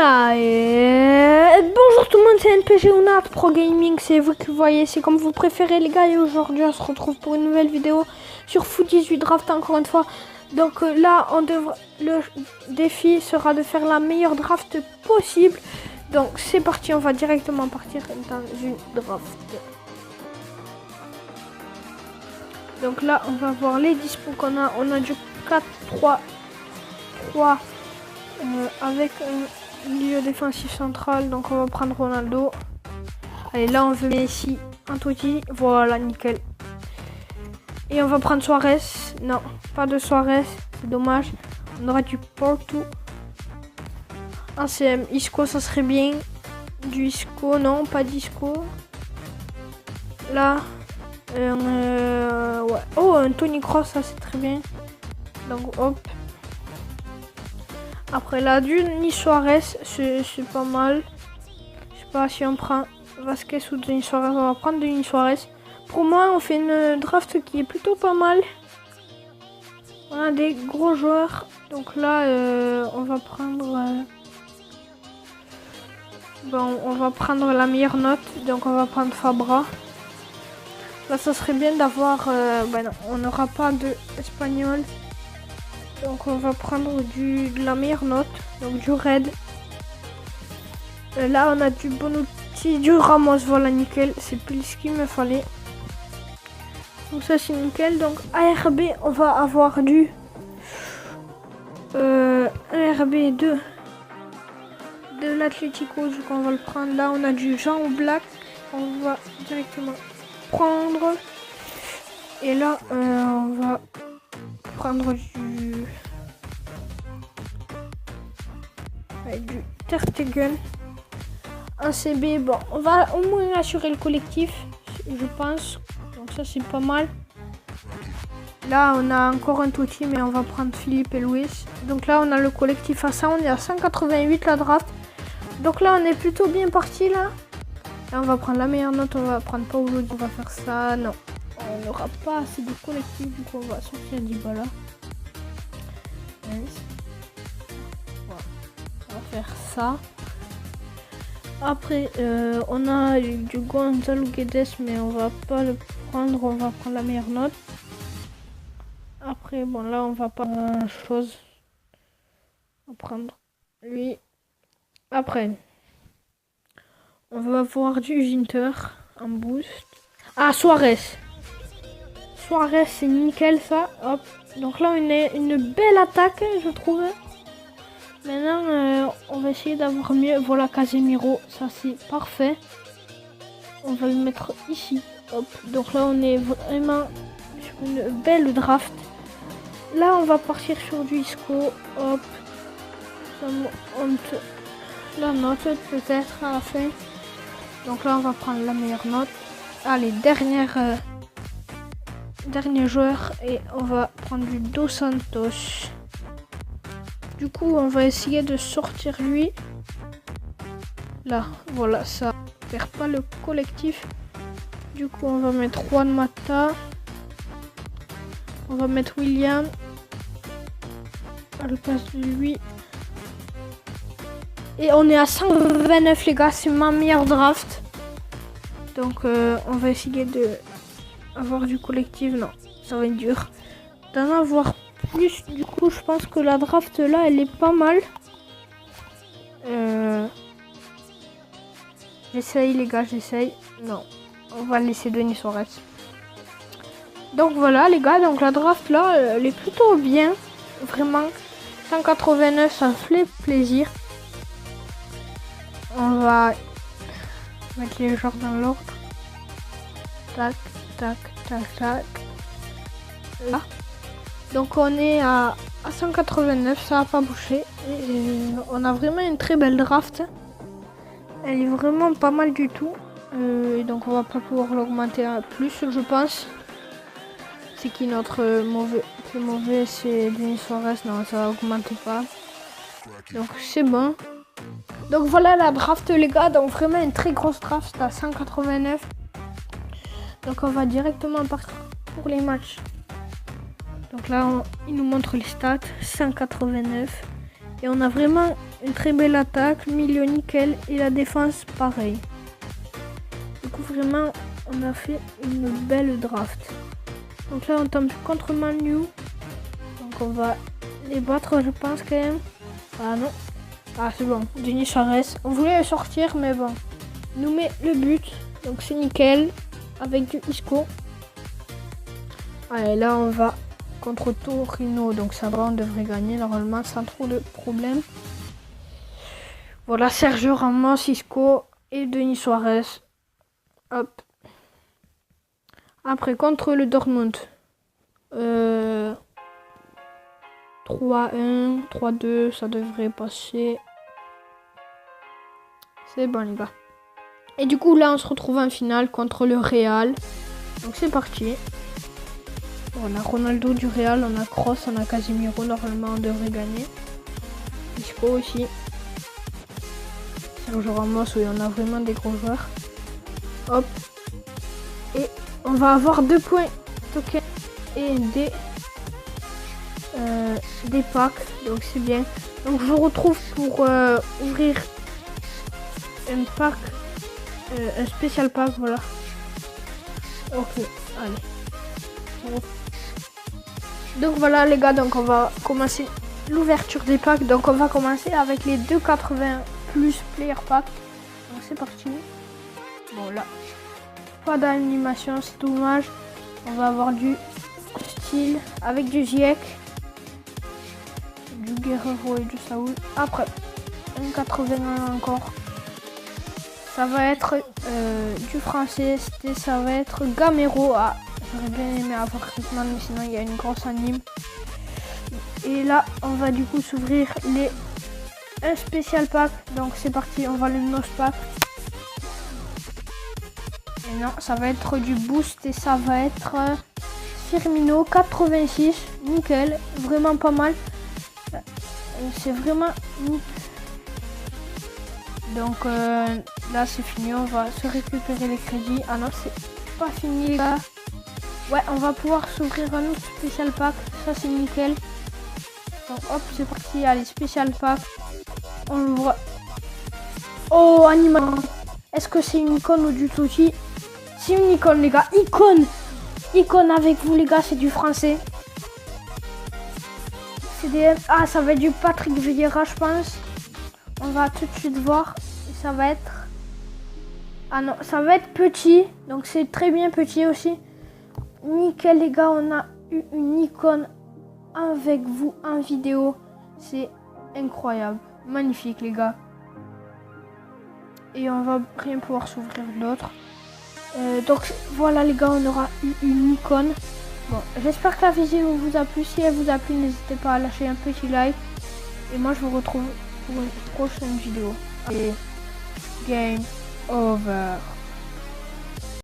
Voilà, et bonjour tout le monde, c'est NPG Unat Pro Gaming, c'est vous qui voyez, c'est comme vous préférez les gars, et aujourd'hui on se retrouve pour une nouvelle vidéo sur Foot 18 Draft encore une fois. Donc là, le défi sera de faire la meilleure draft possible. Donc c'est parti, on va directement partir dans une draft. Donc là, on va voir les dispos qu'on a. On a du 4-3-3 avec un milieu défensif central. Donc on va prendre Ronaldo. Allez, là on veut Messi, Antotti. Voilà, nickel. Et on va prendre Suarez. Non, pas de Suarez, c'est dommage. On aura du Porto. ACM, Isco, ça serait bien. Du Isco, non, pas d'Isco. Là, ouais. Oh, un Toni Kroos, ça c'est très bien. Donc hop. Après là, du Denis Suarez, c'est pas mal. Je sais pas si on prend Vasquez ou Denis Suarez. On va prendre Denis Suarez. Pour moi, on fait une draft qui est plutôt pas mal. On a des gros joueurs. Donc là, on va prendre... bon, on va prendre la meilleure note. Donc on va prendre Fabra. Là, ça serait bien d'avoir... ben non, on n'aura pas de espagnol. Donc on va prendre de la meilleure note. Donc du Red. Là, on a du Bonucci, du Ramos. Voilà, nickel. C'est plus ce qu'il me fallait. Donc ça, c'est nickel. Donc ARB, on va avoir du... ARB 2 de l'Atlético. Du coup, on va le prendre. Là, on a du Jean Black. On va directement prendre. Et là, on va prendre du Ter Stegen. Un CB, bon, on va au moins assurer le collectif, je pense. Donc ça, c'est pas mal. Là, on a encore un Totti, mais on va prendre Philippe et Louis. Donc là, on a le collectif à 100. On est à 188 la draft. Donc là, on est plutôt bien parti là. Là, on va prendre la meilleure note. On va prendre Paulo. On va faire ça. Non, on n'aura pas assez de collectif. Du coup, on va sortir Dybala. Nice. Voilà. On va faire ça. Après, on a du Gonzalo Guedes, mais on va pas le prendre. On va prendre la meilleure note. Après, bon, là, on va pas grand chose. On va prendre lui. Après, on va avoir du Ginter en boost. Ah, Suarez. Suarez, c'est nickel ça. Hop. Donc là, on a une belle attaque, je trouve. Maintenant, on va essayer d'avoir mieux. Voilà, Casemiro. Ça, c'est parfait. On va le mettre ici. Hop. Donc là, on est vraiment sur une belle draft. Là, on va partir sur du Isco. Hop. La note, peut-être, à la fin. Donc là, on va prendre la meilleure note. Allez, dernier joueur. Et on va prendre du Dos Santos. Du coup, on va essayer de sortir lui. Là, voilà, ça perd pas le collectif. Du coup, on va mettre Juan Mata. On va mettre William à la place de lui. Et on est à 129 les gars, c'est ma meilleure draft. Donc on va essayer de avoir du collectif. Non, ça va être dur d'en avoir plus. Du coup, je pense que la draft là, elle est pas mal. J'essaye les gars, j'essaye. Non, on va laisser Denis Suarez. Donc voilà les gars, donc la draft là, elle est plutôt bien. Vraiment, 189, ça me fait plaisir. On va mettre les joueurs dans l'ordre. Tac, tac, tac, tac. Là. Donc on est à 189, ça n'a pas bougé. Et on a vraiment une très belle draft. Elle est vraiment pas mal du tout. Donc on va pas pouvoir l'augmenter à plus, je pense. C'est qui notre mauvais? Le mauvais, c'est Denis Suarez. Non, ça va augmenter pas. Donc c'est bon. Donc voilà la draft les gars, donc vraiment une très grosse draft à 189. Donc on va directement partir pour les matchs. Donc là il nous montre les stats, 189. Et on a vraiment une très belle attaque, milieu nickel et la défense pareil. Du coup vraiment on a fait une belle draft. Donc là on tombe contre Man U. Donc on va les battre je pense quand même. Ah non. Ah c'est bon. Denis Suarez. On voulait le sortir mais bon. Il nous met le but. Donc c'est nickel. Avec du Isco. Allez là on va contre Torino. Donc ça va, on devrait gagner normalement sans trop de problèmes. Voilà Sergio Ramos, Isco et Denis Suarez. Hop. Après contre le Dortmund. 3-1, 3-2, ça devrait passer. C'est bon les gars. Et du coup là on se retrouve en finale contre le Real. Donc c'est parti. On a Ronaldo du Real, on a Kroos, on a Casemiro. Normalement on devrait gagner. Isco aussi. Sergio Ramos, oui on a vraiment des gros joueurs. Hop. Et on va avoir 2 points token et des packs. Donc c'est bien. Donc je vous retrouve pour ouvrir un pack. Un spécial pack, voilà. Ok, allez. Donc voilà les gars, donc on va commencer l'ouverture des packs. Donc on va commencer avec les 2,80 plus player pack. Donc c'est parti. Bon là, pas d'animation, c'est dommage. On va avoir du style avec du Ziyech, du Guerrero et du Saúl. Après, 1,81 encore. Ça va être du français, ça va être Gamero. Ah, j'aurais bien aimé avoir Griezmann, mais sinon il y a une grosse anime. Et là, on va du coup s'ouvrir un spécial pack. Donc c'est parti, on va le nose pack. Et non, ça va être du boost et ça va être Firmino 86, nickel, vraiment pas mal. C'est vraiment nickel. Donc là c'est fini, on va se récupérer les crédits. Ah non, c'est pas fini les gars. Ouais, on va pouvoir s'ouvrir un autre spécial pack, ça c'est nickel. Donc hop, c'est parti, allez, spécial pack. On le voit. Oh, animal. Est-ce que c'est une icône ou du Totti? C'est une icône les gars, icône. Icône avec vous les gars, c'est du français. CDM, ah ça va être du Patrick Vieira je pense. On va tout de suite voir. Ça va être... Ah non, ça va être petit. Donc c'est très bien petit aussi. Nickel les gars, on a eu une icône avec vous en vidéo. C'est incroyable. Magnifique les gars. Et on va rien pouvoir s'ouvrir d'autres. Donc voilà les gars, on aura eu une icône. Bon, j'espère que la vidéo vous a plu. Si elle vous a plu, n'hésitez pas à lâcher un petit like. Et moi je vous retrouve pour une prochaine vidéo. Et game over.